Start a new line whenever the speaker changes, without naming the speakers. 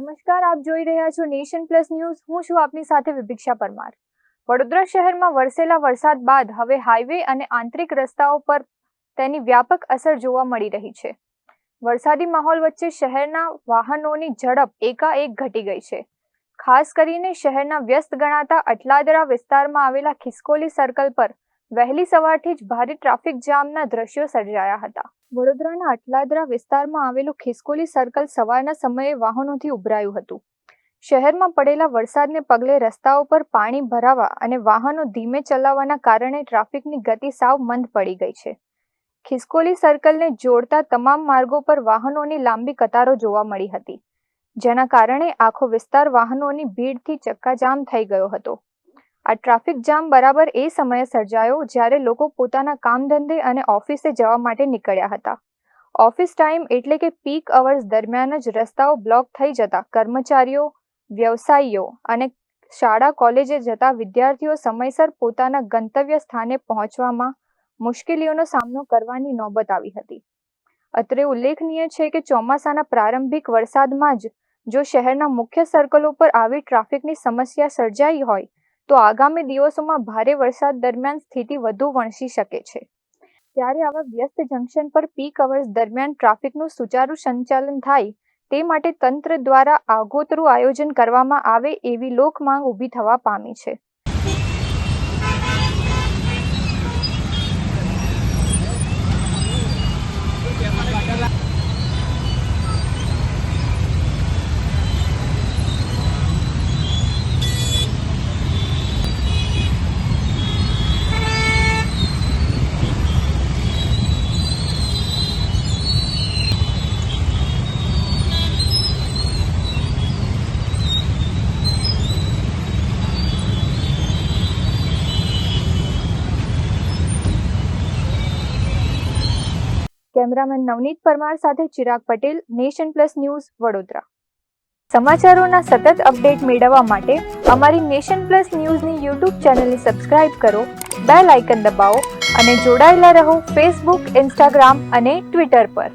નમસ્કાર, આપ જોઈ રહ્યા છો નેશન પ્લસ ન્યૂઝ. હું છું આપની સાથે વિભિક્ષા પરમાર. વડોદરા શહેરમાં વરસેલા વરસાદ બાદ હવે હાઈવે અને આંતરિક રસ્તાઓ પર તેની વ્યાપક અસર જોવા મળી રહી છે. વરસાદી માહોલ વચ્ચે શહેરના વાહનોની ઝડપ એકાએક ઘટી ગઈ છે. ખાસ કરીને શહેરના વ્યસ્ત ગણાતા અટલાદરા વિસ્તારમાં આવેલા ખિસકોલી સર્કલ પર વહેલી સવારથી જ ભારે ટ્રાફિક જામના દ્રશ્યો સર્જાયા હતા. વડોદરાના અટલાદરા વિસ્તારમાં આવેલું ખિસકોલી સર્કલ સવારના સમયે વાહનોથી ઉભરાયું હતું. શહેરમાં પડેલા વરસાદને પગલે રસ્તાઓ પર પાણી ભરાવા અને વાહનો ધીમે ચલાવવાના કારણે ટ્રાફિકની ગતિ સાવ મંદ પડી ગઈ છે. ખિસકોલી સર્કલને જોડતા તમામ માર્ગો પર વાહનોની લાંબી કતારો જોવા મળી હતી, જેના કારણે આખો વિસ્તાર વાહનોની ભીડથી ચક્કાજામ થઈ ગયો હતો. આ ટ્રાફિક જામ બરાબર એ સમયે સર્જાયો જ્યારે લોકો પોતાના કામ ધંધે અને ઓફિસે જવા માટે નીકળ્યા હતા. ઓફિસ ટાઈમ એટલે કે પીક અવર્સ દરમિયાન જ રસ્તાઓ બ્લોક થઈ જતા કર્મચારીઓ, વ્યવસાયીઓ અને શાળા કોલેજે જતા વિદ્યાર્થીઓ સમયસર પોતાના ગંતવ્ય સ્થાને પહોંચવામાં મુશ્કેલીઓનો સામનો કરવાની નોબત આવી હતી. અત્રે ઉલ્લેખનીય છે કે ચોમાસાના પ્રારંભિક વરસાદમાં જ જો શહેરના મુખ્ય સર્કલો પર આવી ટ્રાફિકની સમસ્યા સર્જાઈ હોય તો આગામી દિવસોમાં ભારે વરસાદ દરમિયાન સ્થિતિ વધુ વણસી શકે છે. ત્યારે આવા વ્યસ્ત જંકશન પર પીક અવર્સ દરમિયાન ટ્રાફિકનું સુચારુ સંચાલન થાય તે માટે તંત્ર દ્વારા આગોતરું આયોજન કરવામાં આવે એવી લોકમાંગ ઊભી થવા પામી છે. કેમેરામેન નવનીત પરમાર સાથે Chirag Patel, Nation plus news, Vadodara. સમાચારોના સતત અપડેટ મેળવવા માટે અમારી નેશન પ્લસ ન્યૂઝની યુટ્યુબ ચેનલને સબસ્ક્રાઇબ કરો, બેલ આઇકન દબાવો અને જોડાયેલા રહો ફેસબુક, ઇન્સ્ટાગ્રામ અને ટ્વિટર પર.